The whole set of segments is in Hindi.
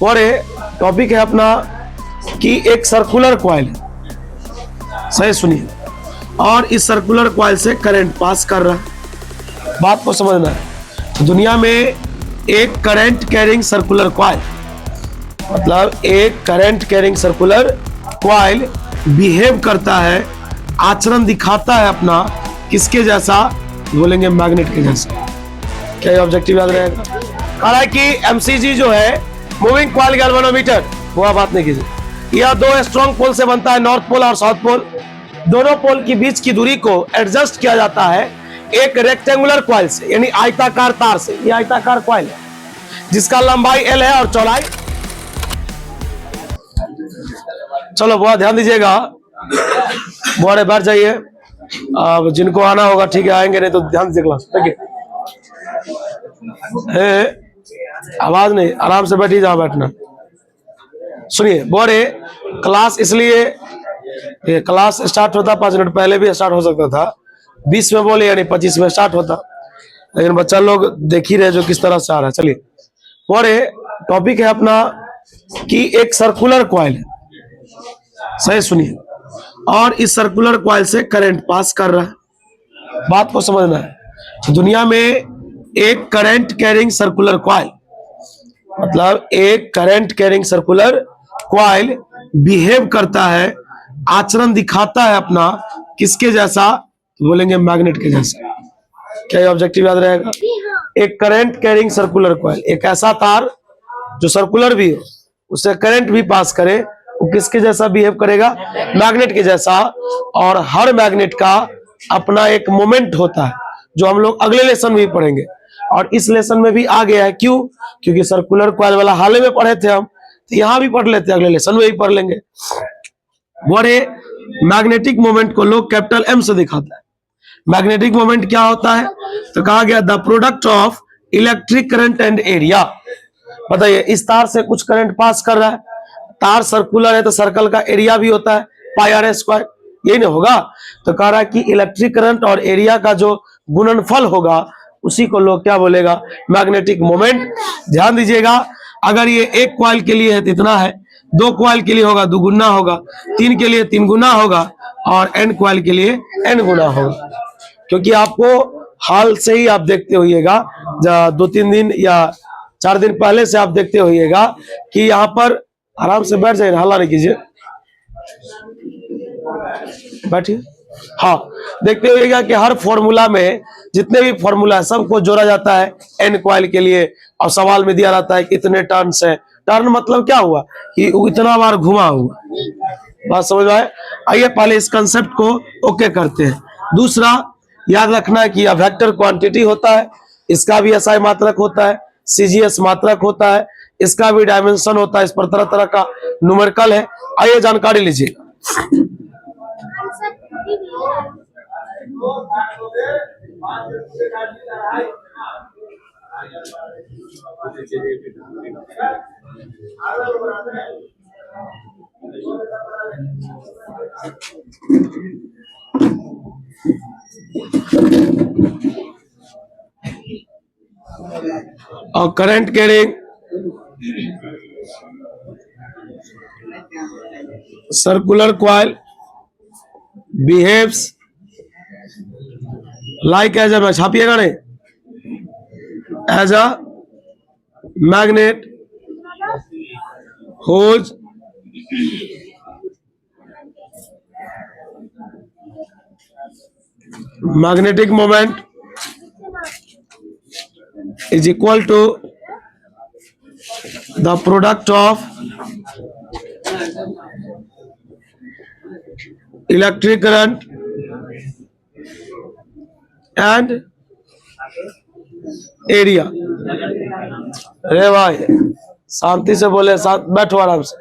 और टॉपिक है अपना कि एक सर्कुलर कॉइल, सही सुनिए, और इस सर्कुलर कॉइल से करंट पास कर रहा है। बात को समझना है। तो दुनिया में एक करंट कैरिंग सर्कुलर कॉइल, मतलब एक current carrying circular coil behave करता है, आचरण दिखाता है अपना किसके जैसा, बोलेंगे मैग्नेट के जैसा। क्या ये ऑब्जेक्टिव याद रहेगा? कह रहा है कि एमसीजी जो है मूविंग कॉइल गैल्वेनोमीटर, वो आप बात नहीं कीजिए। यह दो स्ट्रॉन्ग पोल से बनता है, नॉर्थ पोल और साउथ पोल। दोनों पोल के बीच की दूरी को एडजस्ट किया जाता है एक रेक्टेंगुलर कॉइल से, यानी आयताकार तार से। यह आयताकार कॉइल है जिसका लंबाई L है और चौड़ाई, चलो बहुत ध्यान दीजिएगा, बोरे बैठ जाइए। अब जिनको आना होगा ठीक है, आएंगे, नहीं तो ध्यान दीजिए क्लास। देखिए आवाज नहीं, आराम से बैठिए जहां बैठना। सुनिए बोरे, क्लास इसलिए क्लास स्टार्ट होता 5 मिनट पहले भी स्टार्ट हो सकता था, 20 में बोले यानी 25 में स्टार्ट होता, लेकिन बच्चा लोग देख ही रहे जो किस तरह से आ रहा है। चलिए बोरे, टॉपिक है अपना कि एक सर्कुलर कॉइल है, सही सुनिए, और इस सर्कुलर कॉइल से करंट पास कर रहा है। बात को समझना है। तो दुनिया में एक करंट कैरिंग सर्कुलर कॉइल, मतलब एक current carrying circular coil behave करता है, आचरण दिखाता है अपना किसके जैसा, तो बोलेंगे मैग्नेट के जैसा। क्या ये ऑब्जेक्टिव याद रहेगा? एक करंट कैरिंग सर्कुलर कॉइल, एक ऐसा तार जो सर्कुलर भी हो, उससे करंट भी पास करे, वो किसके जैसा बिहेव करेगा? मैग्नेट के जैसा। और हर मैग्नेट का अपना एक मोमेंट होता है, जो हम लोग अगले लेसन में भी पढ़ेंगे, और इस लेसन में भी आ गया है। क्यों? क्योंकि सर्कुलर कॉइल वाला हाल में पढ़े थे हम, तो यहाँ भी पढ़ लेते हैं, अगले लेसन में भी पढ़ लेंगे। बोरे, मैग्नेटिक मोमेंट को लोग कैपिटल M से दिखाता है। मैग्नेटिक मोमेंट क्या होता है? तो कहा गया the product of electric current and area. बताइए, इस तार से कुछ करंट पास कर रहा है, तार सर्कुलर है तो सर्कल का एरिया भी होता है पाई r स्क्वायर, यही नहीं होगा? तो कह रहा है कि इलेक्ट्रिक करंट और एरिया का जो गुणनफल होगा उसी को लोग क्या बोलेगा? Magnetic moment. ध्यान दीजिएगा, अगर ये एक कॉइल के लिए है तो इतना है, 2 कॉइल के लिए होगा 2 गुना होगा, 3 के लिए 3 गुना होगा, और n कॉइल के लिए n गुना होगा। क्योंकि आपको हाल से ही आप देखते होइएगा, 2-3 दिन या 4 दिन पहले से आप देखते होइएगा कि यहाँ पर, आराम से बैठ जाइए, हल्ला नहीं कीजिए, बैठिए। हाँ, देखते होइएगा कि हर फॉर्मूला में जितने भी फॉर्मूला है सबको जोड़ा जाता है n कॉइल के लिए, और सवाल में दिया जाता है कितने टर्न्स है। टर्न मतलब क्या हुआ कि इतना बार घुमा हुआ। बात समझ आए? आइए पहले इस कंसेप्ट को ओके करते हैं। दूसरा याद रखना कि यह वेक्टर क्वांटिटी होता है, इसका भी SI मात्रक होता है, CGS मात्रक होता है, इसका भी डायमेंशन होता है, इस पर तरह तरह का न्यूमेरिकल है। आइए जानकारी लीजिए। और current carrying circular coil behaves like as a, छापिएगा नहीं, as a magnet whose magnetic moment is equal to the product of electric current and area। अरे भाई शांति से बोले, साथ बैठो आराम से,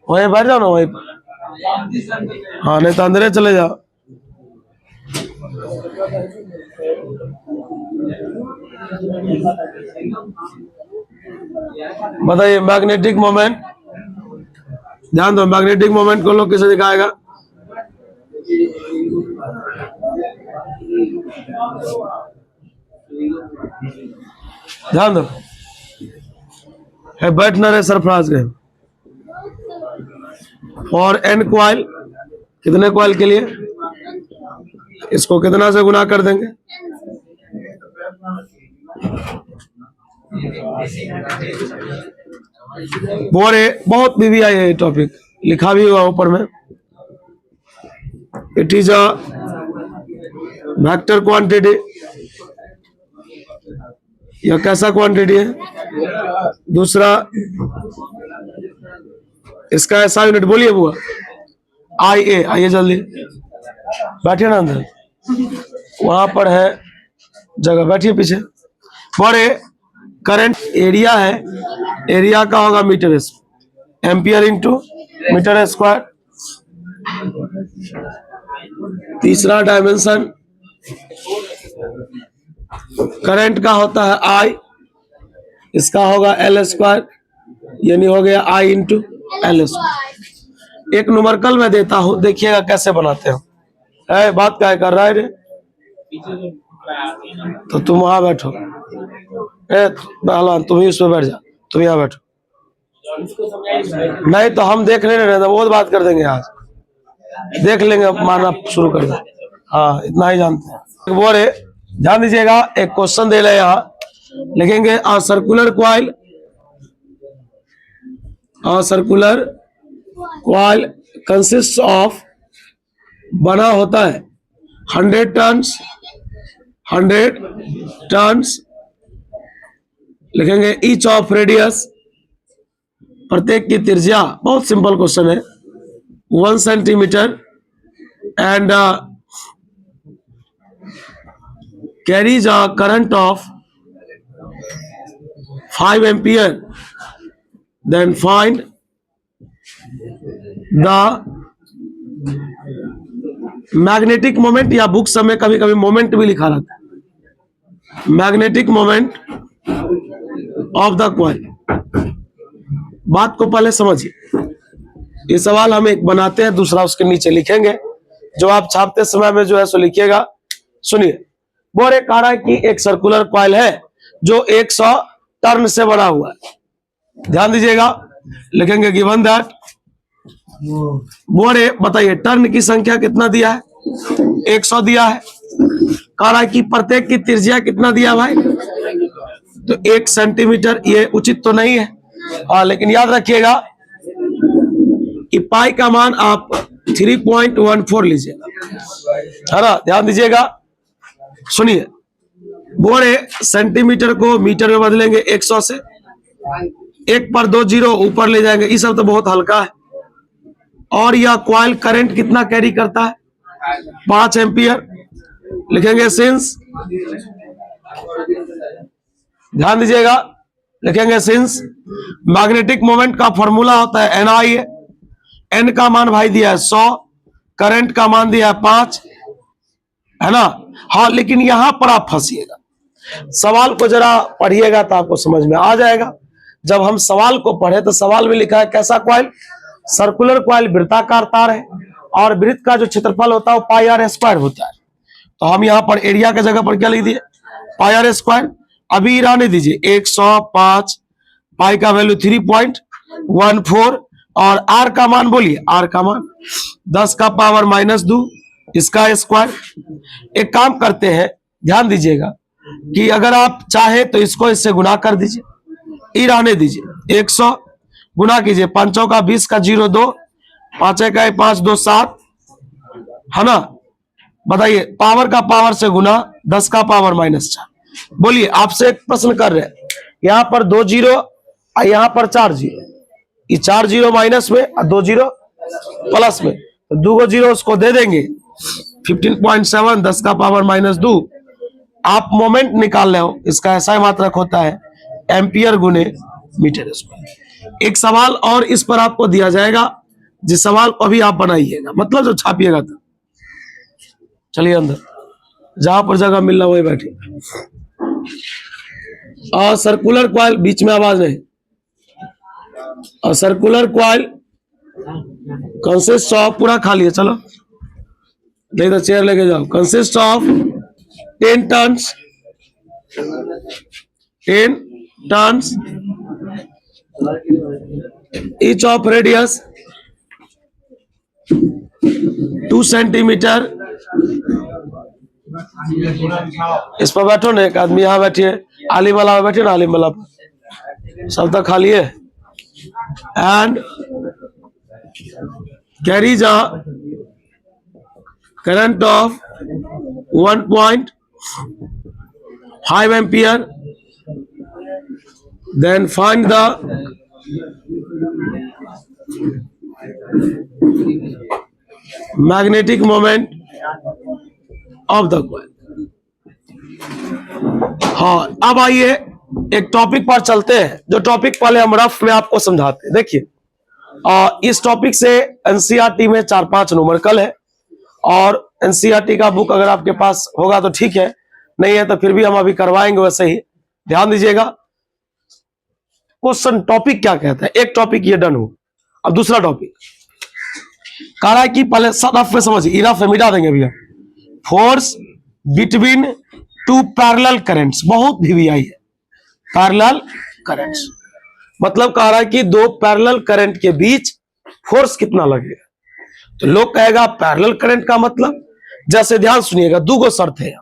वहीं बैठ जाओ ना, वहीं पर। हाँ, नहीं तो अंदर चले जाओ। बताइए मैग्नेटिक मोमेंट, ध्यान दो, मैग्नेटिक मोमेंट को लोग कैसे दिखाएगा? ध्यान दो, है बैठनर है सरफराज गंज। और एन क्वाइल कितने क्वाइल के लिए, इसको कितना से गुना कर देंगे, बोरे बहुत बीवी आई है टॉपिक, लिखा भी हुआ ऊपर में। It is a vector quantity, यह कैसा क्वांटिटी है। दूसरा इसका ऐसा यूनिट बोलिए बुआ, आई ए। आइए जल्दी बैठिए ना अंदर, वहां पर है जगह, बैठिए पीछे। बड़े करंट एरिया है, एरिया का होगा metre square, ampere into metre square. तीसरा डायमेंशन करंट का होता है आई, इसका होगा एल स्क्वायर, यानी हो गया आई इंटू एल स्क्वायर। एक न्यूमेरिकल में देता हूं, देखिएगा कैसे बनाते हो। बात क्या कर रहा है रे, तो तुम वहां बैठो, पहलवान तुम ही उसमें बैठ जा, तुम यहाँ बैठो। नहीं तो हम देख लेंगे, बहुत बात कर देंगे, आज देख लेंगे, मारना शुरू कर देंगे। हाँ इतना ही जानते हैं। बोले ध्यान दीजिएगा, एक क्वेश्चन दे रहे यहाँ, लिखेंगे a circular coil, a circular coil consist of, बना होता है 100 टर्न्स, 100 टर्न्स, लिखेंगे ईच ऑफ रेडियस, प्रत्येक की त्रिज्या, बहुत सिंपल क्वेश्चन है, 1 centimetre, and carries a current of 5 ampere, then find the magnetic moment, या बुक में कभी कभी मोमेंट भी लिखा रहता है, magnetic moment of the coil. बात को पहले समझिए, ये सवाल हम एक बनाते हैं, दूसरा उसके नीचे लिखेंगे, जो आप छापते समय में जो है सो लिखिएगा। सुनिए, बोरे कह रहा है कि एक सर्कुलर क्वाइल है जो 100 टर्न से बना हुआ है, ध्यान दीजिएगा, लिखेंगे गिवन दैट, बोरे बताइए टर्न की संख्या कितना दिया है, 100 दिया है, कह रहा है कि प्रत्येक की त्रिज्या कितना दिया भाई, तो 1 सेंटीमीटर, ये उचित तो नहीं है, लेकिन याद रखिएगा कि पाई का मान आप 3.14 लीजिएगा, है ना, ध्यान दीजिएगा। सुनिए, बोरे सेंटीमीटर को मीटर में बदलेंगे 100 से, एक पर 2 जीरो ऊपर ले जाएंगे, ये सब तो बहुत हल्का है। और यह क्वाइल करंट कितना कैरी करता है, 5 एम्पियर, लिखेंगे सिंस, ध्यान दीजिएगा, लिखेंगे सिंस मैग्नेटिक मोमेंट का फॉर्मूला होता है NI, एन का मान भाई दिया है 100, करंट का मान दिया है 5, है ना। हाँ, लेकिन यहां पर आप फंसिएगा, सवाल को जरा पढ़िएगा तो आपको समझ में आ जाएगा। जब हम सवाल को पढ़े तो सवाल में लिखा है कैसा क्वाइल, सर्कुलर क्वाइल, वृत्ताकार तार है, और वृत्त का जो क्षेत्रफल होता है वो पाई आर स्क्वायर होता है। तो हम यहाँ पर एरिया की जगह पर क्या लिख दिए, पाई आर स्क्वायर। अभी रहने दीजिए, 105, पाई का वैल्यू 3.14, और आर का मान बोलिए, आर का मान 10 का पावर -2, इसका स्क्वायर। एक काम करते हैं, ध्यान दीजिएगा कि अगर आप चाहे तो इसको इससे गुना कर दीजिए, ई रहने दीजिए, 100 गुना कीजिए, 5 का 20 का 0 2, 5 का 5 2 7, है ना। बताइए, पावर का पावर से गुना, 10 का पावर -4। बोलिए, आपसे एक प्रश्न कर रहे हैं, यहां पर 2 जीरो और यहां पर 4 जीरो, ये 4 जीरो माइनस में और 2 जीरो प्लस में, तो 2 जीरो उसको दे देंगे, 15.7, 10 का पावर -2। आप मोमेंट निकाल रहे हो, इसका ऐसा ही मात्रक होता है एम्पियर गुने मीटर स्क्वायर। एक सवाल और इस पर आपको दिया जाएगा, जिस सवाल को अभी आप बनाइएगा, मतलब जो छापिएगा तो। चलिए अंदर, जहां पर जगह मिल रहा वही बैठिए। और सर्कुलर क्वाइल, बीच में आवाज नहीं, और सर्कुलर क्वाइल कंसिस्ट ऑफ, पूरा खा लिए, चलो नहीं तो चेयर लेके जाओ, consist of 10 turns, 10 turns, each of radius 2 centimetre. इस पर बैठो ना, एक आदमी यहाँ बैठिए, आलिम वाला में बैठिए ना, आलिम वाला पर सब तक खाली है। And carries a current of 1.5 ampere, then find the magnetic moment of the coil। हाँ, अब आइए एक टॉपिक पर चलते हैं, जो टॉपिक पहले हम रफ में आपको समझाते हैं। देखिए, इस टॉपिक से एनसीईआरटी में 4-5 न्यूमेरिकल है, और एनसीईआरटी का बुक अगर आपके पास होगा तो ठीक है, नहीं है तो फिर भी हम अभी करवाएंगे वैसे ही। ध्यान दीजिएगा, क्वेश्चन टॉपिक क्या कहता है। एक टॉपिक ये डन हो, अब दूसरा टॉपिक कह रहा है कि पहले रफ में समझिए, इरफ में मिटा देंगे भैया। Force between two parallel currents, बहुत वीवीआई है। पैरेलल करंट्स मतलब कह रहा है कि दो पैरेलल करंट के बीच फोर्स कितना लगेगा। तो लोग कहेगा पैरेलल करंट का मतलब, जैसे ध्यान सुनिएगा, दो गो शर्त है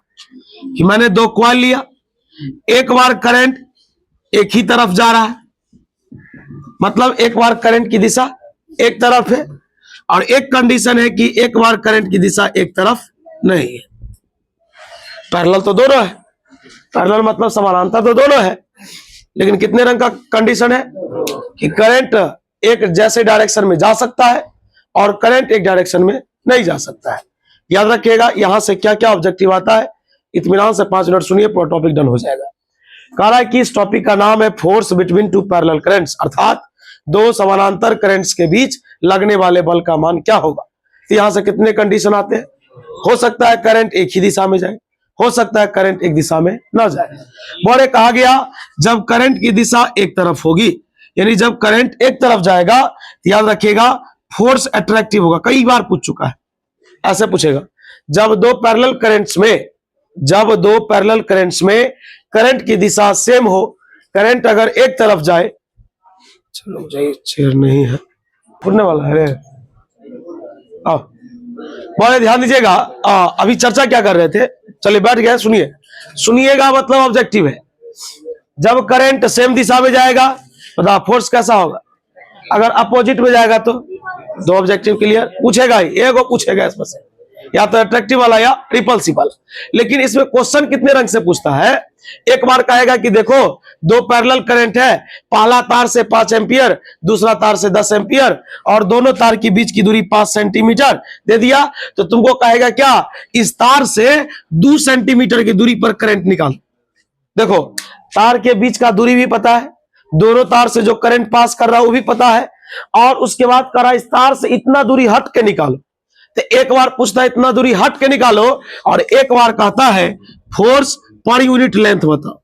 कि मैंने दो कॉइल लिया, एक बार करंट एक ही तरफ जा रहा है, मतलब एक बार करंट की दिशा एक तरफ है, और एक कंडीशन है कि एक बार करंट की दिशा एक तरफ नहीं है। पैरेलल तो दोनों है, पैरेलल मतलब समानांतर तो दोनों है, लेकिन कितने रंग का कंडीशन है कि करंट एक जैसे डायरेक्शन में जा सकता है और करंट एक डायरेक्शन में नहीं जा सकता है। याद रखिएगा यहां से क्या क्या ऑब्जेक्टिव आता है। इत्मीनान से 5 मिनट सुनिए, पूरा टॉपिक डन हो जाएगा। कह रहा है कि इस टॉपिक का नाम है force between two parallel currents, अर्थात दो समानांतर करंट्स के बीच लगने वाले बल का मान क्या होगा। तो यहां से कितने कंडीशन आते हैं। हो सकता है करंट एक ही दिशा में जाए, हो सकता है करंट एक दिशा में ना जाए। बोले कहा गया जब करंट की दिशा एक तरफ होगी, यानी जब करंट एक तरफ जाएगा, तो याद रखिएगा फोर्स अट्रैक्टिव होगा। कई बार पूछ चुका है, ऐसे पूछेगा जब दो पैरेलल करंट्स में करंट की दिशा सेम हो, करंट अगर एक तरफ जाए, चलो जाइए, चेयर नहीं है, फुटने वाला है। आओ बड़े ध्यान दीजिएगा, अभी चर्चा क्या कर रहे थे, चलिए बैठ गए, सुनिएगा, मतलब ऑब्जेक्टिव है। जब करंट सेम दिशा में जाएगा तो फोर्स कैसा होगा, अगर अपोजिट में जाएगा तो दो ऑब्जेक्टिव क्लियर। पूछेगा ही, एगो पूछेगा इसमें से, या तो अट्रैक्टिव वाला या रिपल्सिव वाला। लेकिन इसमें क्वेश्चन कितने रंग से पूछता है। एक बार कहेगा कि देखो दो पैरेलल करंट है, पहला तार से 5 एम्पियर, दूसरा तार से 10 एम्पियर, और दोनों तार के बीच की दूरी 5 सेंटीमीटर दे दिया, तो तुमको कहेगा क्या, इस तार से 2 सेंटीमीटर की दूरी पर करंट निकाल। देखो तार के बीच का दूरी भी पता है, दोनों तार से जो करंट पास कर रहा है वो भी पता है, और उसके बाद कह रहा है इस तार से इतना दूरी हट के निकालो। तो एक बार पूछता है इतना दूरी हट के निकालो, और एक बार कहता है फोर्स पर यूनिट लेंथ बताओ,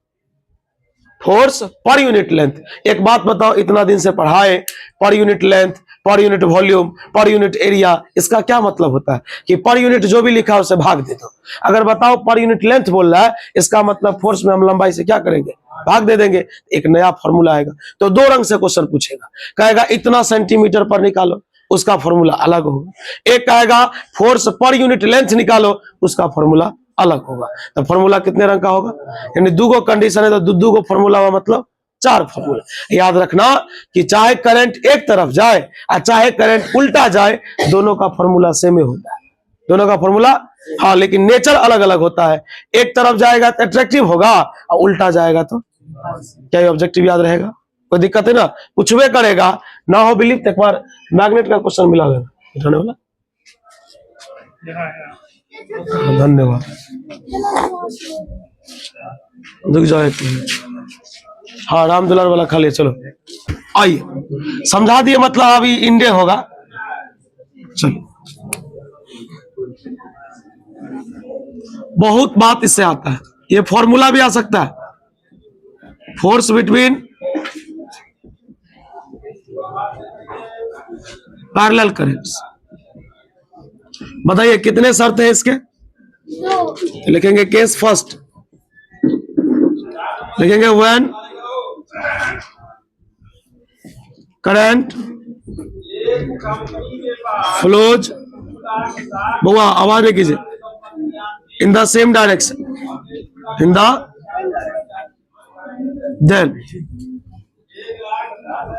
फोर्स पर यूनिट लेंथ। एक बात बताओ, इतना दिन से पढ़ाए per unit length, per unit volume, per unit area, इसका क्या मतलब होता है कि पर यूनिट जो भी लिखा है उसे भाग दे दो। अगर बताओ पर यूनिट लेंथ बोल रहा है, इसका मतलब फोर्स में हम लंबाई से क्या करेंगे, भाग दे देंगे, एक नया फॉर्मूला आएगा। तो दो रंग से क्वेश्चन पूछेगा, कहेगा इतना सेंटीमीटर पर निकालो, उसका फॉर्मूला अलग होगा। एक कहेगा फोर्स पर यूनिट लेंथ निकालो, उसका फॉर्मूला अलग होगा। तो फॉर्मूला कितने रंग का होगा, यानी दो गो कंडीशन है तो दो गो फॉर्मूला हुआ, मतलब 4 फॉर्मूला। याद रखना कि चाहे करंट एक तरफ जाए और चाहे करंट उल्टा जाए, दोनों का फॉर्मूला सेम ही होता है, दोनों का फॉर्मूला। हाँ, लेकिन नेचर अलग अलग होता है। एक तरफ जाएगा तो अट्रैक्टिव होगा, और उल्टा जाएगा तो क्या ये ऑब्जेक्टिव याद रहेगा, कोई दिक्कत है ना, पूछवे करेगा। ना हो बिलीव तो एक बार मैग्नेट का क्वेश्चन मिला देना उठाने वाला। धन्यवाद, रुक जाओ एक मिनट। हाँ, राम दुलार वाला खा लिया, चलो आइए समझा दिए, मतलब अभी इंडे होगा। चलो बहुत बात इससे आता है, ये फॉर्मूला भी आ सकता है, फोर्स बिटवीन पैरेलल करंट्स। बताइए कितने शर्त है इसके, लिखेंगे केस फर्स्ट, लिखेंगे व्हेन करंट फ्लोज, बुआ आवाज नहीं कीजिए, in the same direction, in the then,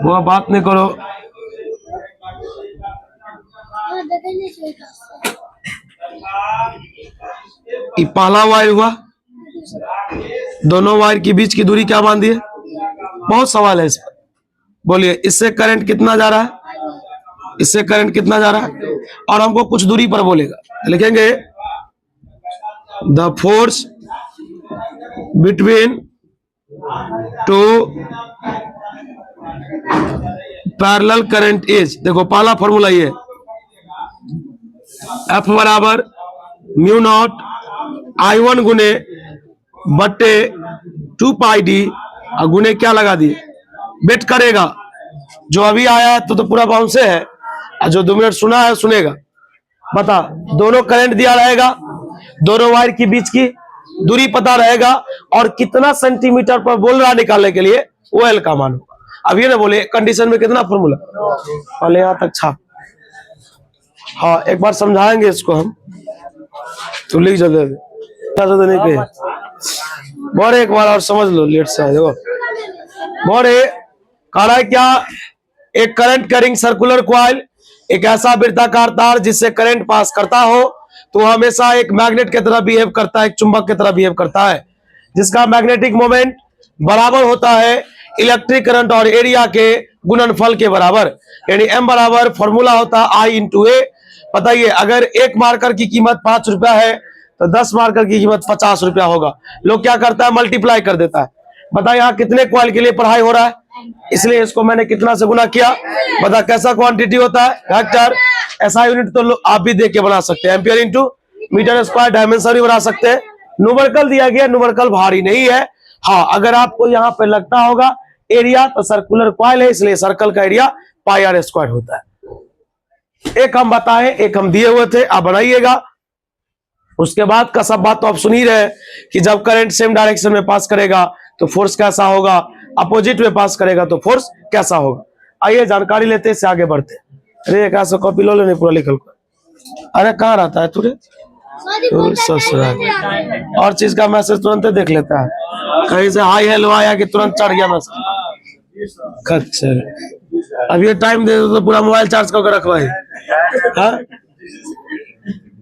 बुआ बात नहीं करो। ये पहला वायर हुआ, दोनों वायर के बीच की दूरी क्या मान दी है? बहुत सवाल है इस पर, बोलिए इससे करंट कितना जा रहा है, इससे करंट कितना जा रहा है, और हमको कुछ दूरी पर बोलेगा, लिखेंगे the force between two parallel current is, देखो पहला फॉर्मूला ये, F बराबर म्यू नॉट I1 गुने बट्टे 2 पाई डी, और गुने क्या लगा दिए, बेट करेगा, जो अभी आया है तो पूरा बाउंस है, और जो 2 मिनट सुना है सुनेगा। बता, दोनों करंट दिया रहेगा, दोनों वायर के बीच की दूरी पता रहेगा, और कितना सेंटीमीटर पर बोल रहा निकालने के लिए वो एल का मान होगा। अब ये ना बोले कंडीशन में कितना फॉर्मूला, पहले यहां तक छाप। हाँ एक बार समझाएंगे इसको हम, तो लिख जल्दी नहीं पे बोरे, एक बार और समझ लो, लेट से देखो बोरे कह रहा है क्या, एक करंट कैरिंग सर्कुलर कॉइल, एक ऐसा वृत्ताकार तार जिससे करंट पास करता हो, तो हमेशा एक मैग्नेट की तरह बिहेव करता है, एक चुंबक की तरह बिहेव करता है, जिसका मैग्नेटिक मोमेंट बराबर होता है इलेक्ट्रिक करंट और एरिया के गुणनफल के बराबर, यानी एम बराबर फॉर्मूला होता है आई इंटू ए। बताइए अगर एक मार्कर की कीमत 5 रुपया है तो 10 मार्कर की कीमत 50 रुपया होगा। लोग क्या करता है, मल्टीप्लाई कर देता है। बताइए यहाँ कितने कॉइल के लिए पढ़ाई हो रहा है, इसलिए इसको मैंने कितना से गुना किया। बता कैसा क्वांटिटी होता है, वेक्टर। ऐसा यूनिट तो आप भी देख के बना सकते हैं, ampere into metre square, dimension भी बना सकते हैं। न्यूमेरिकल दिया गया, न्यूमेरिकल भारी नहीं है। हाँ अगर आपको यहाँ पे लगता होगा एरिया, तो सर्कुलर कॉइल है इसलिए सर्कल का एरिया पाई आर स्क्वायर होता है। एक हम बताएं, एक हम दिए हुए थे, आप बनाइएगा। उसके बाद का सब बात तो आप सुन ही रहे कि जब करंट सेम डायरेक्शन में पास करेगा तो फोर्स कैसा होगा, अपोजिट में पास करेगा तो फोर्स कैसा होगा। आइए जानकारी लेते हैं, इससे आगे बढ़ते। अरे एक ऐसा कॉपी लो लेने पूरा लिखल को। अरे कहाँ रहता है तुरे, और चीज का मैसेज तुरंत देख लेता है, कहीं से हाई हेलो आया कि तुरंत चढ़ गया मैसेज। खच्चर, अब ये टाइम दे दो तो पूरा मोबाइल चार्ज करके रखवाई। हाँ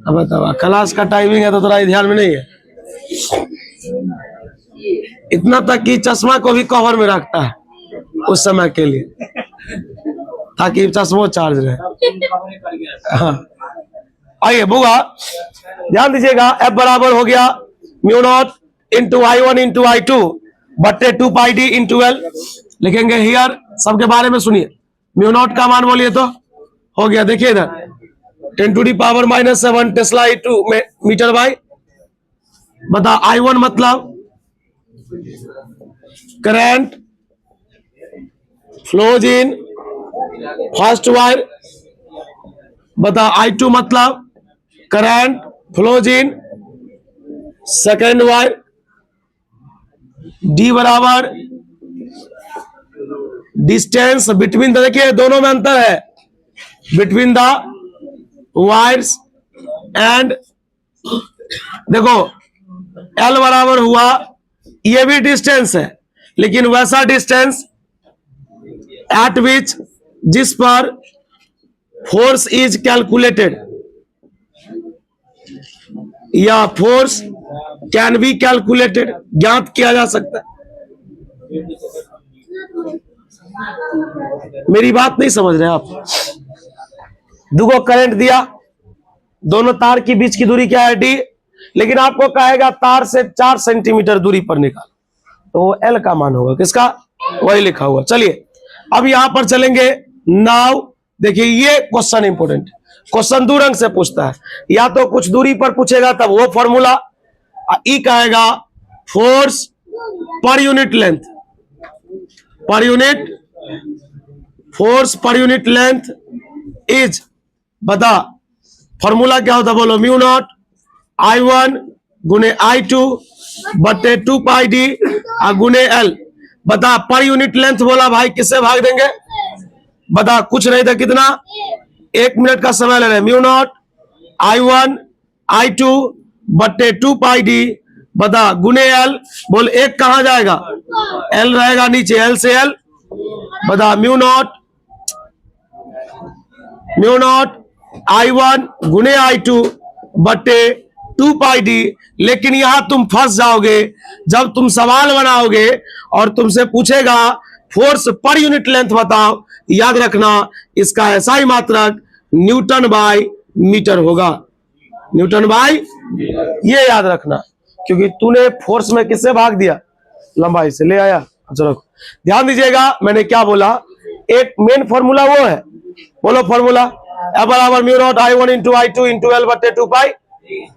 अब बताओ, क्लास का टाइमिंग है तो थोड़ा ध्यान में नहीं है। इतना तक कि चश्मा को भी कवर में रखता है उस समय के लिए, ताकि चश्मा चार्ज रहे। हाँ आइए बुआ ध्यान दीजिएगा, F बराबर हो गया mu naught into I1 into I2 बट्टे 2 पाई डी इंटू एल। लिखेंगे हियर, सबके बारे में सुनिए। म्यू नॉट का मान बोलिए तो हो गया, देखिए इधर 10⁻⁻7 टेस्ला E2 मीटर बाई। बता I1 मतलब current flows in first wire. बता I2 मतलब current flows in second wire. D बराबर डिस्टेंस बिटवीन द, देखिए दोनों में अंतर है, बिटवीन द वायर्स एंड, देखो L बराबर हुआ, ये भी डिस्टेंस है लेकिन वैसा डिस्टेंस एट विच जिस पर फोर्स इज कैलकुलेटेड, या फोर्स कैन बी कैलकुलेटेड, ज्ञात किया जा सकता है। मेरी बात नहीं समझ रहे आप। दुगो करंट दिया, दोनों तार के बीच की दूरी क्या है D, लेकिन आपको कहेगा तार से 4 सेंटीमीटर दूरी पर निकाल, तो वो L का मान होगा, किसका, वही लिखा हुआ। चलिए अब यहां पर चलेंगे। नाउ देखिए ये क्वेश्चन इंपोर्टेंट, क्वेश्चन दो रंग से पूछता है, या तो कुछ दूरी पर पूछेगा तब वो फॉर्मूला, ई कहेगा force per unit length, per unit force per unit length is, बता फॉर्मूला क्या होता बोलो, म्यू नॉट I1 गुने I2 बटे 2 पाई डी गुने L। बता पर यूनिट लेंथ बोला भाई, किससे भाग देंगे, बता, कुछ नहीं था, कितना 1 मिनट का समय ले रहे, म्यू नॉट I1 I2 बट्टे 2 पाई डी, बता गुने एल, बोल एक कहां जाएगा, एल रहेगा नीचे, एल से एल, बता म्यू नॉट I1 गुने I2 बट्टे 2 पाई डी। लेकिन यहां तुम फंस जाओगे जब तुम सवाल बनाओगे और तुमसे पूछेगा फोर्स पर यूनिट लेंथ बताओ, याद रखना इसका SI मात्रक न्यूटन बाय मीटर होगा, न्यूटन बाय, ये याद रखना, क्योंकि तूने फोर्स में किससे भाग दिया, लंबाई से ले आया। चलो ध्यान दीजिएगा मैंने क्या बोला, एक मेन फॉर्मूला वो है, बोलो फॉर्मूला, F बराबर mu naught I1 into I2 into L बट्टे 2 पाई,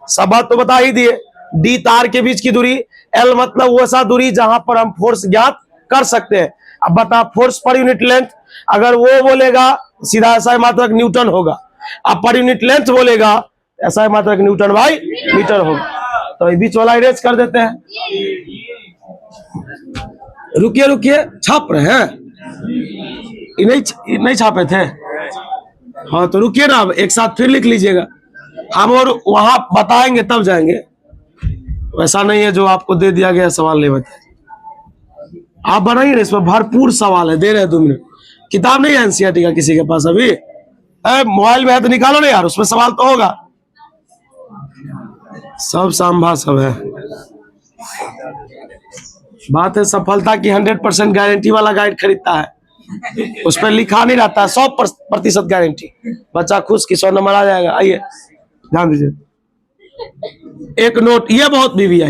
सब बात तो बता ही दिए। डी तार के बीच की दूरी, एल मतलब वैसा दूरी जहां पर हम फोर्स ज्ञात कर सकते हैं। अब बता फोर्स पर यूनिट लेंथ, अगर वो बोलेगा सीधा SI मात्रक न्यूटन होगा, अब पर यूनिट लेंथ बोलेगा SI मात्रक न्यूटन बाई मीटर होगा। तो ये बीच वाला इरेज कर देते हैं। रुकिए रुकिए, छाप रहे हैं, ये नहीं छापे थे, हाँ तो रुकिए ना, अब एक साथ फिर लिख लीजिएगा, हम और वहां बताएंगे तब जाएंगे, वैसा नहीं है जो आपको दे दिया गया सवाल नहीं बताए, आप बनाइए ना, इसमें भरपूर सवाल है, दे रहे हैं 2 मिनट। किताब नहीं है एनसीईआरटी का किसी के पास अभी, मोबाइल में है तो निकालो ना यार, उसमें सवाल तो होगा, सब सांभा सब है। बात है सफलता की 100% गारंटी वाला गाइड खरीदता है, उस पर लिखा नहीं रहता है 100% गारंटी, बच्चा खुश की 100 नंबर आ जाएगा। आइए ध्यान दीजिए, एक नोट, ये बहुत BVI है,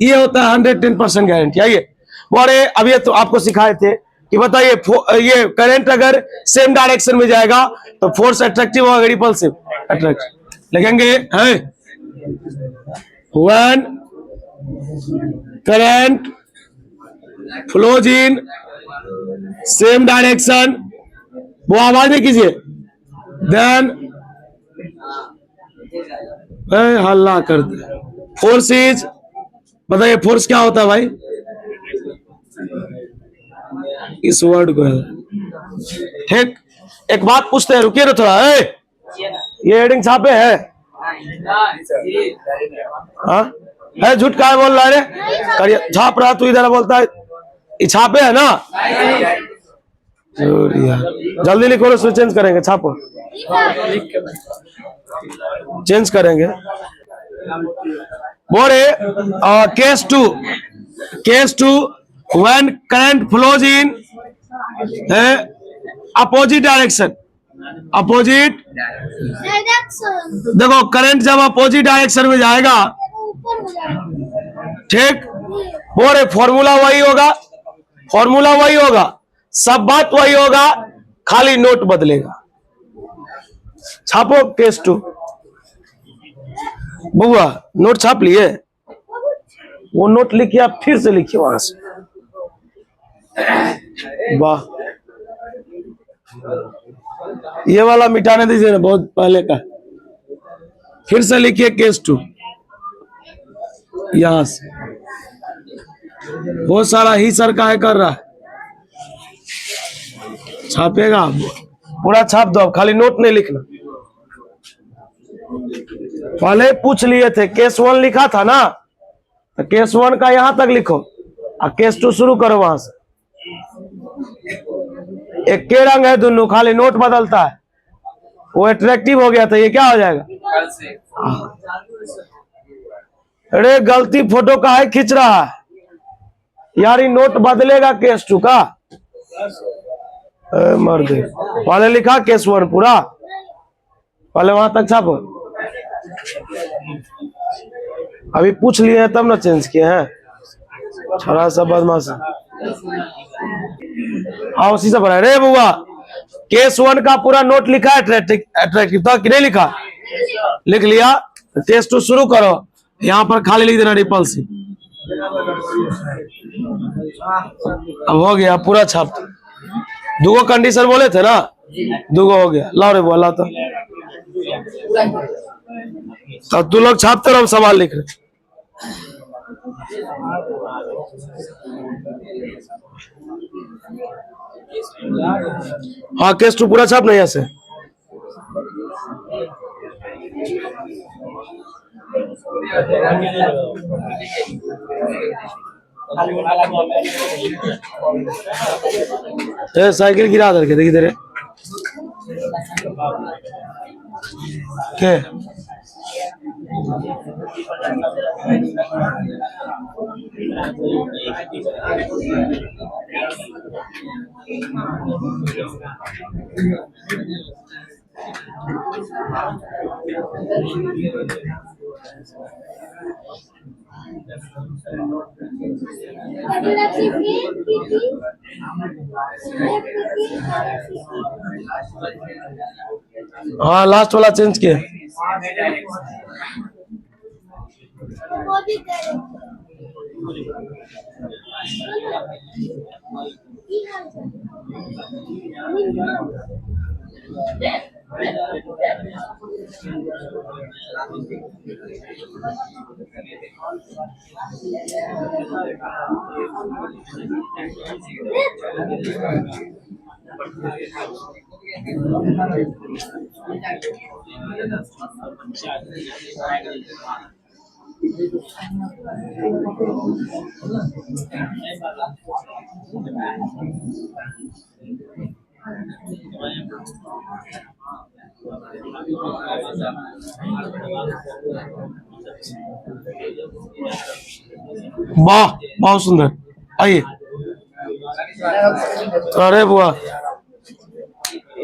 ये होता है 110% गारंटी। आइए बोले अब ये तो आपको सिखाए थे कि बताइए ये करंट अगर सेम डायरेक्शन में जाएगा तो फोर्स अट्रैक्टिव और रिपल्सिव, अट्रैक्टिव लिखेंगे है, when current flows in same direction, वो आवाज नहीं कीजिए, देन हल्ला कर दे, फोर्स इज, बताइए फोर्स क्या होता है भाई, इस वर्ड को ठीक। एक बात पूछते हैं, रुकिए ना थोड़ा, ये हेडिंग छापे है, हाँ है, झूठ का बोल रहा है रे, छाप रहा तू इधर बोलता है, ये छापे है ना, जल्दी लिखो, उसमें चेंज करेंगे, छापो चेंज करेंगे। बोले case two when current flows in opposite direction, opposite, देखो करंट जब अपोजिट डायरेक्शन में जाएगा, ठीक, बोले फॉर्मूला वही होगा, फॉर्मूला वही होगा, सब बात वही होगा, खाली नोट बदलेगा। छापो केस 2, बुआ नोट छाप लिए, वो नोट लिखिए, आप फिर से लिखिए वहां से, वाह ये वाला मिटाने दीजिए ना, बहुत पहले का, फिर से लिखिए केस 2 यहां से, बहुत सारा ही सर का है कर रहा है, छापेगा पूरा छाप दो, अब खाली नोट नहीं लिखना। पहले पूछ लिए थे, केस 1 लिखा था ना, तो केस 1 का यहां तक लिखो और केस 2 शुरू करो वहां से, एक के रंग है दोनों, खाली नोट बदलता है, वो अट्रैक्टिव हो गया था, ये क्या हो जाएगा, अरे गलती फोटो का है, खींच रहा है यार, ये नोट बदलेगा केस 2 का, मर दे, पहले लिखा केस 1 पूरा, पहले वहां तक छापो, अभी पूछ लिए हैं तब ना चेंज किए हैं, छोरा सा बदमाश, हाँ उसी से बना रे बुआ, केस 1 का पूरा नोट लिखा है अट्रैक्टिव था कि नहीं लिखा, लिख लिया, केस 2 शुरू करो, यहाँ पर खाली लिख देना रिपल्सिव, अब हो गया पूरा छाप, 2 कंडीशन बोले थे ना, 2 हो गया, लाओ रे बुआ लाओ, तो तू लोग छापते रहो, सवाल लिख रहे, हाँ केस टू पूरा छाप नहीं ऐसे साइकिल गिरा दर के देखी तेरे के हाँ लास्ट वाला चेंज किया वाह बहुत सुंदर आइए अरे बुआ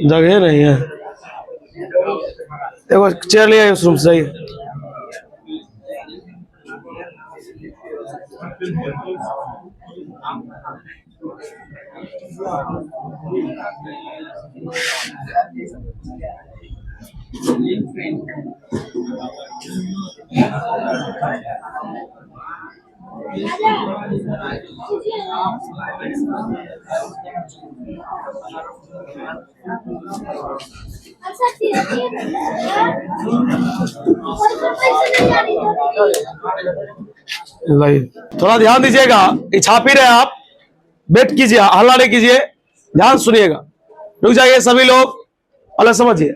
जगह नहीं है देखो चेयर ले आइए उस रूम से आइए थोड़ा ध्यान दीजिएगा ये छाप ही रहे आप वेट कीजिए हल्ला नहीं कीजिए ध्यान सुनिएगा रुक जाइए सभी लोग अलग समझिए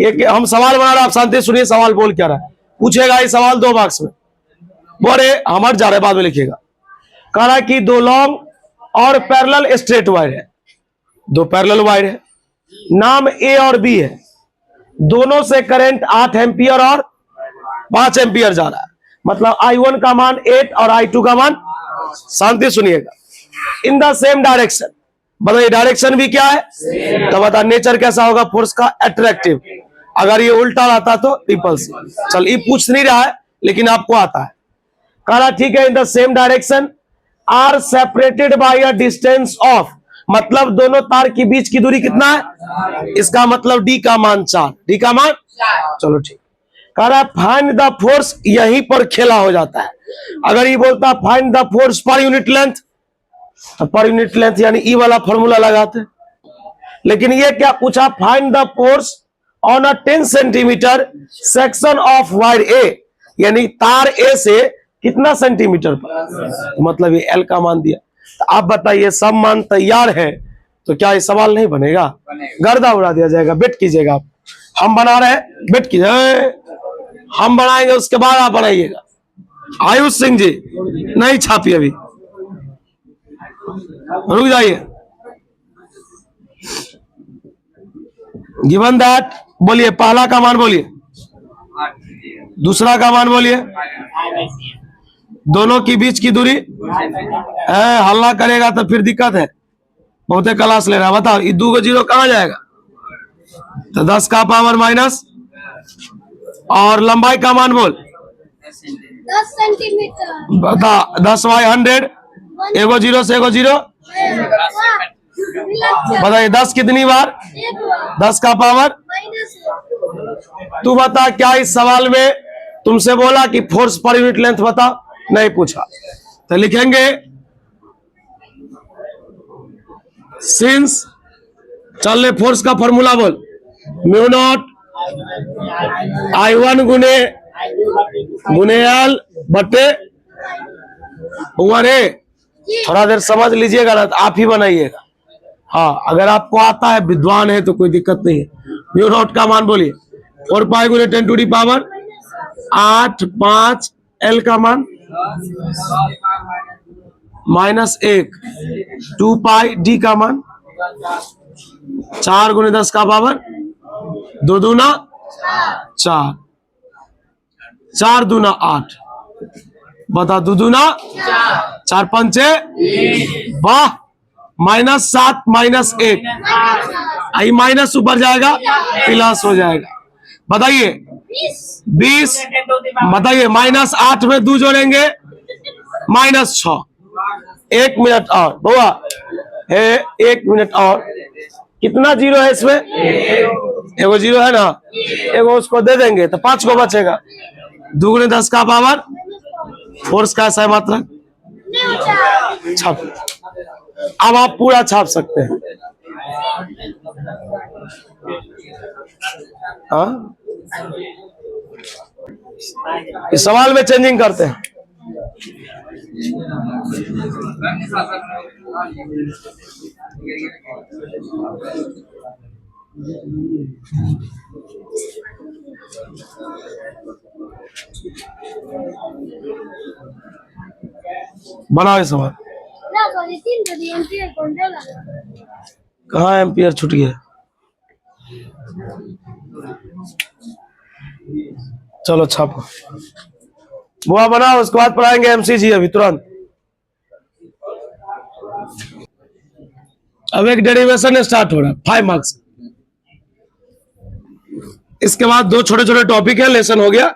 एक हम सवाल बना रहे आप शांति सुनिए सवाल बोल क्या रहा है पूछेगा ये सवाल 2 मार्क्स में बोले हमारे जा रहे बाद में लिखिएगा कह रहा है कि 2 लॉन्ग और पैरेलल स्ट्रेट वायर है 2 पैरेलल वायर है नाम ए और बी है दोनों से करंट 8 एम्पियर और 5 एम्पियर जा रहा है मतलब I1 का मान 8 और I2 का मान शांति सुनिएगा इन द सेम डायरेक्शन बताइए डायरेक्शन भी क्या है तो बता नेचर कैसा होगा फोर्स का अट्रैक्टिव अगर ये उल्टा आता तो रिपल्सिव चल ये पूछ नहीं रहा है लेकिन आपको आता है कह रहा ठीक है in the same direction are separated by a distance of मतलब दोनों तार के बीच की दूरी कितना है इसका मतलब डी का मान 4 डी का मान चलो ठीक कह रहा है फाइंड द फोर्स यहीं पर खेला हो जाता है अगर ये बोलता find the force per unit length तो पर यूनिट लेंथ यानी ई वाला फॉर्मूला लगाते लेकिन ये क्या पूछा find the force on a 10 centimetre section of wire A यानी तार ए से कितना सेंटीमीटर पर मतलब ये एल का मान दिया तो आप बताइए सब मान तैयार है तो क्या ये सवाल नहीं बनेगा गर्दा उड़ा दिया जाएगा बेट कीजिएगा आप हम बना रहे हैं बेट कीजिए हम बनाएंगे उसके बाद आप बनाइएगा आयुष सिंह जी नहीं छापी अभी रुक जाइए गिवन दैट बोलिए पहला का मान बोलिए दूसरा का मान बोलिए दोनों के बीच की दूरी हल्ला करेगा तो फिर दिक्कत है बहुते क्लास ले रहा है बताओ ये 2 को 0 कहां जाएगा तो 10 का पावर माइनस और लंबाई का मान बोल 10 सेंटीमीटर बता 10/100 एगो 0 से एगो 0 बताइए 10 कितनी बार 10 का पावर तू बता क्या इस सवाल में तुमसे बोला कि फोर्स पर यूनिट लेंथ बता नहीं पूछा तो लिखेंगे सिंस चल ले फोर्स का फॉर्मूला बोल म्यू नॉट I1 गुने एल बटे अरे थोड़ा देर समझ लीजिएगा ना तो आप ही बनाइएगा हाँ, अगर आपको आता है, विद्वान है तो कोई दिक्कत नहीं है। म्यू नॉट का मान बोलिए। 4 पाई गुने 10 टू दी पावर 8 5 एल का मान -1 2 पाई डी का मान 4 गुने 10 का पावर 2 दूना 4 4 दूना 8 बता 2 दूना 4 पंचे वाह -7 -1 आई माइनस ऊपर जाएगा प्लस हो जाएगा। बताइए 20 बताइए -8 में 2 जोड़ेंगे -6। 1 मिनट और बुआ है, 1 मिनट और। कितना जीरो है इसमें? एगो जीरो है ना, एगो उसको दे देंगे तो 5 को बचेगा। 2 गुने 10 का पावर फोर्स का सही मात्रक छाप। अब आप पूरा छाप सकते हैं। हाँ, इस सवाल में चेंजिंग करते हैं। बनाओ ये सवाल। कहाँ एम्पियर छूट गया? चलो छापो, बुआ बनाओ, उसके बाद पढ़ाएंगे एमसीजी अभी तुरंत। अब एक डेरिवेशन स्टार्ट हो रहा है 5 मार्क्स। इसके बाद 2 छोटे छोटे टॉपिक है, लेसन हो गया।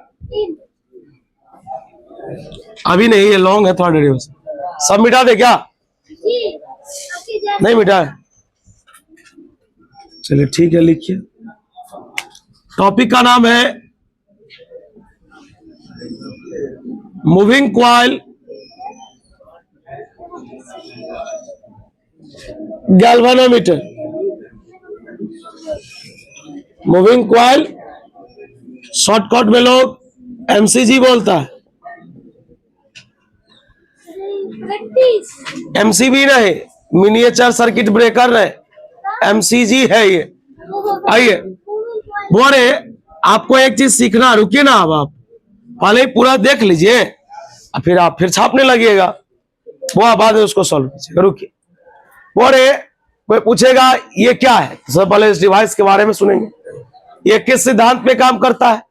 अभी नहीं, ये लॉन्ग है थोड़ा डेरिवेशन। सब मिटा दे क्या? नहीं मिटा है? चलिए ठीक है, लिखिए। टॉपिक का नाम है moving coil galvanometer. Moving coil shortcut में लोग एमसीजी बोलता है। एमसीबी नहीं, मिनिएचर सर्किट ब्रेकर नहीं, एमसीजी है ये। आइए बोरे, आपको एक चीज सीखना, रुकिए ना, अब आप पहले ही पूरा देख लीजिए, फिर आप फिर छापने लगिएगा, वो बाद में उसको सॉल्व कीजिएगा। रुकिए बोरे, कोई पूछेगा ये क्या है, तो सबसे पहले इस डिवाइस के बारे में सुनेंगे, ये किस सिद्धांत पे काम करता है,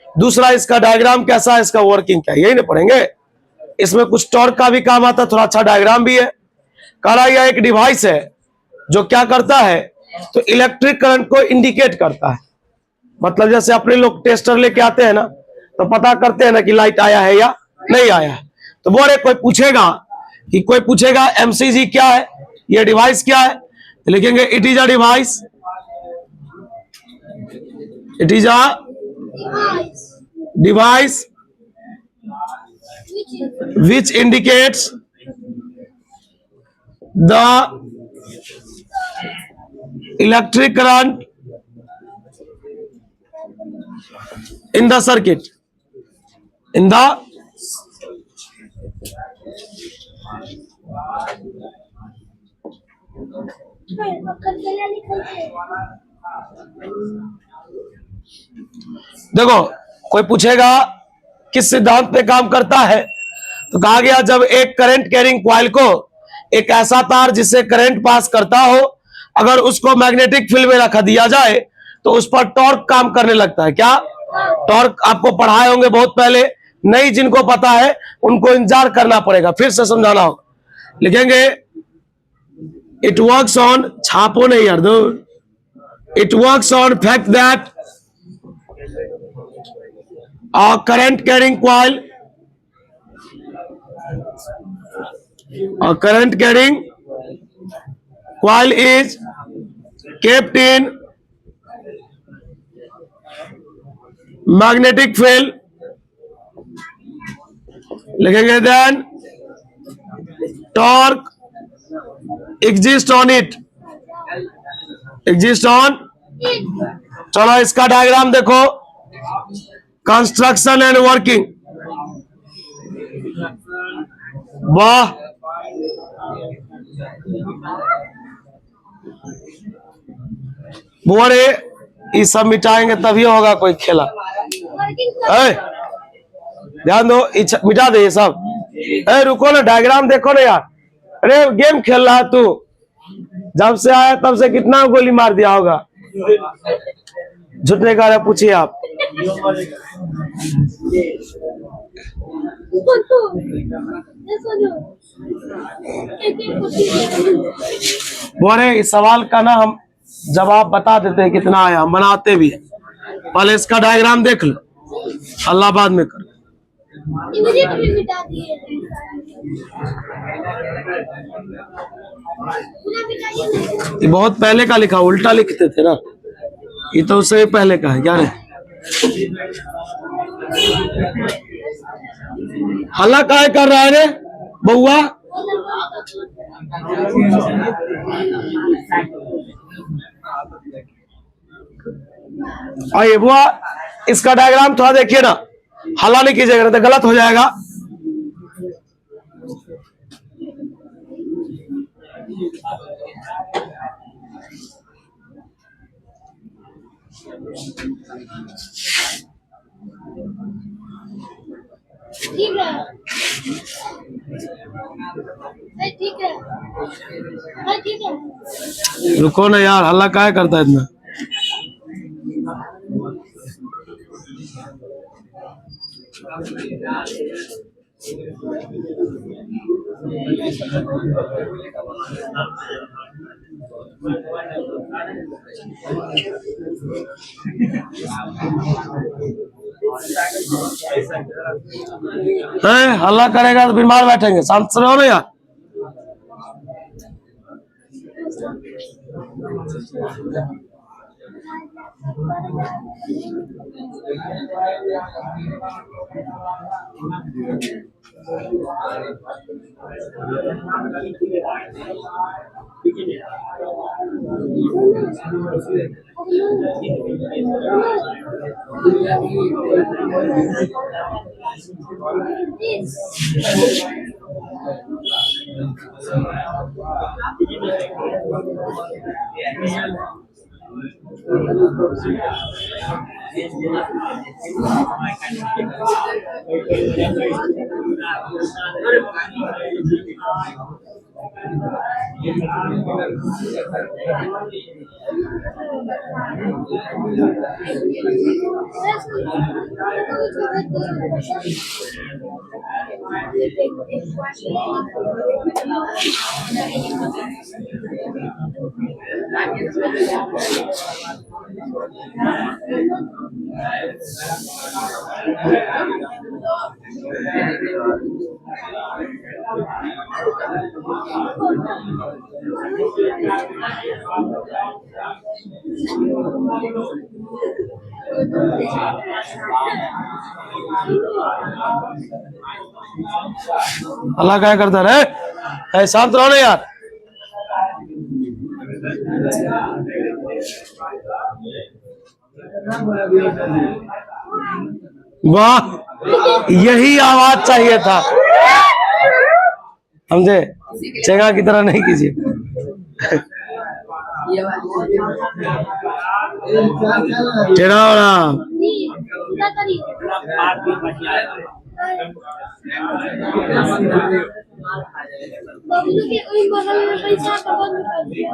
दूसरा इसका डायग्राम कैसा है, इसका वर्किंग क्या है, यही ना पढ़ेंगे। इसमें कुछ टॉर्क का भी काम आता है, थोड़ा अच्छा डायग्राम भी है। कह रहा यह एक डिवाइस है जो क्या करता है, तो इलेक्ट्रिक करंट को इंडिकेट करता है। मतलब जैसे अपने लोग टेस्टर लेके आते हैं ना, तो पता करते हैं ना कि लाइट आया है या नहीं आया है। तो बोले कोई पूछेगा एमसीजी क्या है, ये डिवाइस क्या है, तो लिखेंगे it is a device, it is a device which indicates the electric current in the circuit, in the देखो कोई पूछेगा किस सिद्धांत पे काम करता है, तो कहा गया जब एक करंट कैरिंग कॉइल को एक ऐसा तार जिससे करंट पास करता हो, अगर उसको मैग्नेटिक फील्ड में रखा दिया जाए तो उस पर टॉर्क काम करने लगता है। क्या टॉर्क? आपको पढ़ाए होंगे बहुत पहले, नहीं जिनको पता है उनको इंतजार करना पड़ेगा, फिर से समझाना होगा। लिखेंगे इट वर्क्स ऑन, छापो नहीं यार दो, it works on fact that a current carrying coil, a current carrying coil is kept in magnetic field, लिखेंगे then torque exist on it, exist on। चलो इसका डायग्राम देखो, कंस्ट्रक्शन एंड वर्किंग। वाह, बोरे ये सब मिटाएंगे तभी होगा कोई खेला। ए, ध्यान दो, मिटा दे ये सब। रुको ना, डायग्राम देखो ना यार। अरे गेम खेल रहा है तू, जब से आया तब से कितना गोली मार दिया होगा। झूठ नहीं कह रहे, पूछिए आप। बोले इस सवाल का ना हम जवाब बता देते हैं कितना आया, हम बनाते भी है। पहले इसका डायग्राम देख लो, अल्लाह बाद में कर। इमीडिएटली मिटा दिए। ये बहुत पहले का लिखा, उल्टा लिखते थे ना, ये तो उससे पहले का है। क्या रे हल्ला काहे कर रहा है रे बउआ? आइए बुआ, इसका डायग्राम थोड़ा देखिए ना, हल्ला नहीं कीजिएगा नहीं तो गलत हो जाएगा। ठीक है, ठीक है, ठीक है। रुको ना यार, हल्ला काहे करता है इतना? हल्ला करेगा तो बीमार बैठेंगे, शांत से रहो ना यार। हल्ला क्या करता रहे, शांत रहो ना यार। वाह, यही आवाज चाहिए था, समझे? चेगा की तरह नहीं कीजिए। टेढ़ा हो रहा। बबलू के कोई बगल में पैसा का बंद कर दिया।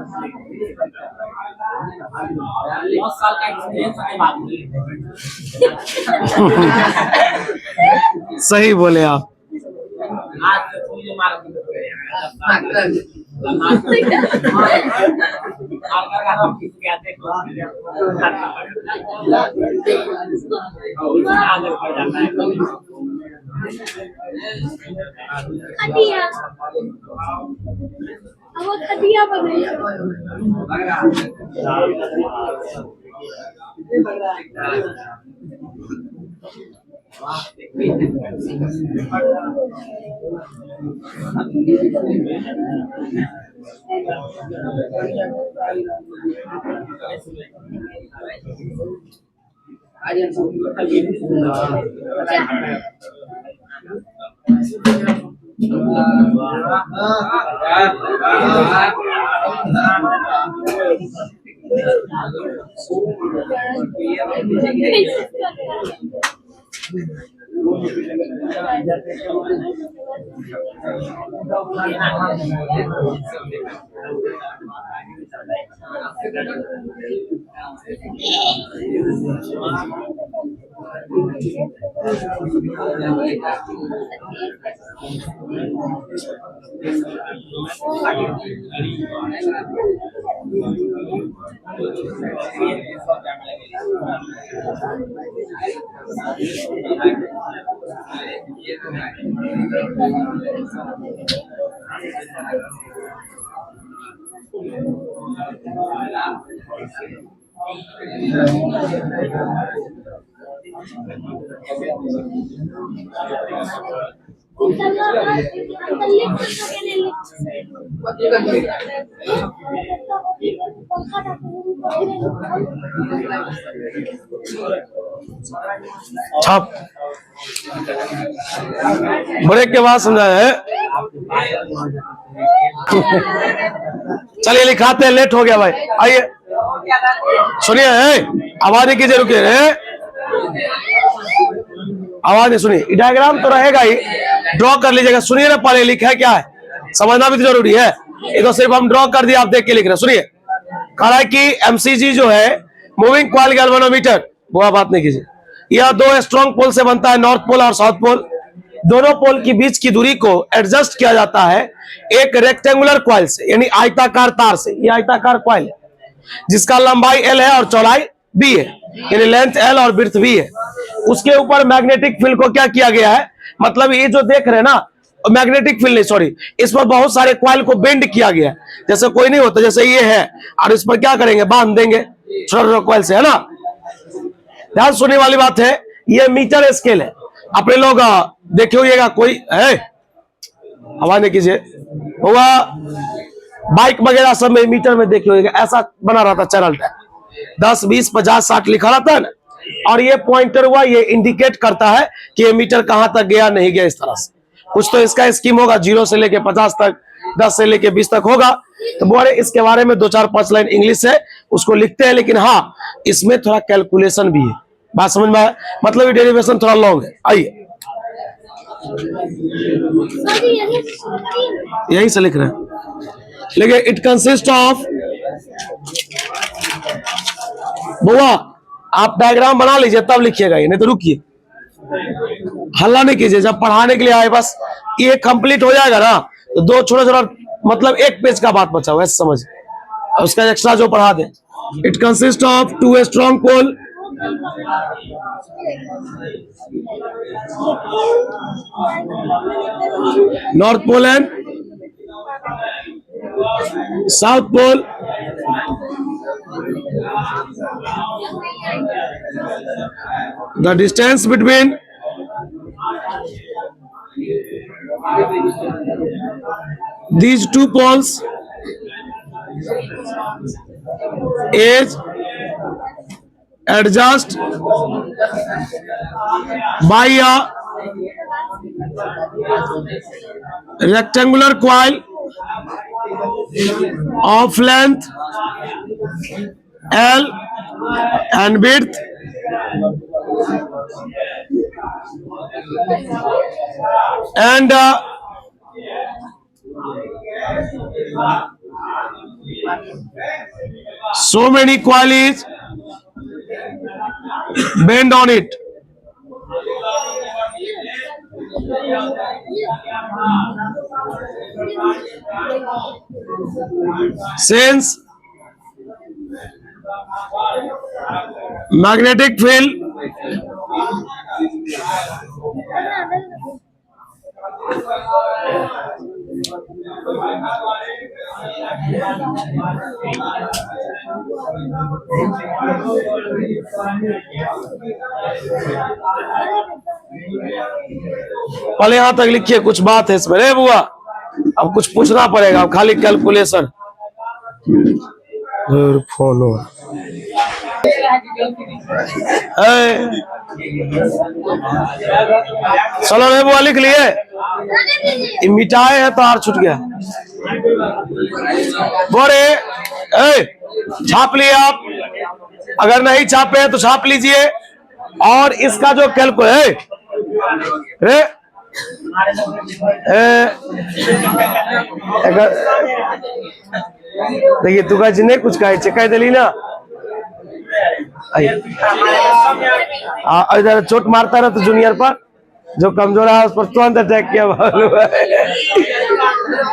10 साल का एक्सपीरियंस है बात सही बोले आप। आज तो तुम मार खटिया, अब वो खटिया बने। छाप ब्रेक के बाद समझाया है। चलिए लिखाते हैं, लेट हो गया भाई। आइए सुनिए, आवाज नहीं कीजिए, रुकिए, आवाज नहीं सुनिए। डायग्राम तो रहेगा ही, ड्रॉ कर लीजिएगा। सुनिए ना, पहले लिखा है क्या है, समझना भी तो जरूरी है। ये तो सिर्फ हम ड्रॉ कर दिया, आप देख के लिख रहे। सुनिए, कह रहा है कि एमसीजी जो है मूविंग कॉइल गैल्वेनोमीटर, वो बात नहीं कीजिए। यह दो स्ट्रॉन्ग पोल से बनता है, नॉर्थ पोल और साउथ पोल। दोनों पोल की बीच की दूरी को एडजस्ट किया जाता है एक रेक्टेंगुलर कॉइल से, यानी आयताकार तार से। यह आयताकार कॉइल है जिसका लंबाई L है और चौड़ाई B है, यानी लेंथ L और विड्थ V है। उसके ऊपर मैग्नेटिक फील्ड को क्या किया गया है, मतलब ये जो देख रहे हैं ना, मैग्नेटिक फील्ड नहीं, सॉरी, इस पर बहुत सारे कॉइल को बेंड किया गया है। जैसे कोई नहीं होता, जैसे ये है, और इस पर क्या करेंगे, बांध देंगे छोटे कॉइल से, है ना। ध्यान सुनने वाली बात है, ये मीटर स्केल है। अपने लोग देखे होइएगा, कोई है, आवाज नहीं कीजिए, हुआ बाइक वगैरह सब में मीटर में देखे होइएगा, ऐसा बना रहा था चैनल टैग, 10, 20, 50, 60 लिखा रहता है ना, और ये पॉइंटर हुआ, ये इंडिकेट करता है कि ये मीटर कहां तक गया, नहीं गया, इस तरह से कुछ तो इसका स्कीम होगा। 0 से लेके 50 तक, 10 से लेके 20 तक होगा। तो बोले इसके बारे में 2-4-5 लाइन इंग्लिश है, उसको लिखते हैं, लेकिन हाँ, इसमें थोड़ा कैलकुलेशन भी है। बात समझ में आया, मतलब डेरिवेशन थोड़ा लॉन्ग है। आइए यही से लिख रहे हैं, लेकिन इट कंसिस्ट ऑफ, बुआ आप डायग्राम बना लीजिए तब लिखिएगा, ये नहीं तो रुकिए, हल्ला नहीं कीजिए। जब पढ़ाने के लिए आए, बस ये कंप्लीट हो जाएगा ना, तो दो छोटा मतलब एक पेज का बात बचा हुआ है, समझ, उसका एक्स्ट्रा जो पढ़ा दे। It consist of 2 strong pole, north pole and south pole, the distance between these 2 poles is adjusted by a rectangular coil of length L and width and so many coils bend on it. Since magnetic field पहले यहां तक लिखिए, कुछ बात है इसमें रे बुआ, अब कुछ पूछना पड़ेगा, अब खाली कैलकुलेशन। फोन हो चलो रे बुआ लिख लिए। ये मिटाए है तो आर छूट गया। बोरे छाप लिए आप, अगर नहीं छापे हैं तो छाप लीजिए। और इसका जो कैलको है देखिए तू जिन्हें कुछ कह दिली ना, इधर चोट मारता रहा तो जूनियर पर, जो कमजोर है उस पर तुरंत अटैक किया।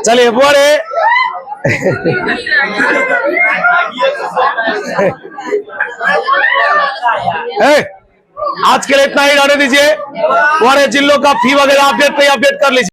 चलिए बोरे आज के लिए इतना ही रहने दीजिए। बोरे जिन लोग का फी वगैरह अपडेट कर लीजिए।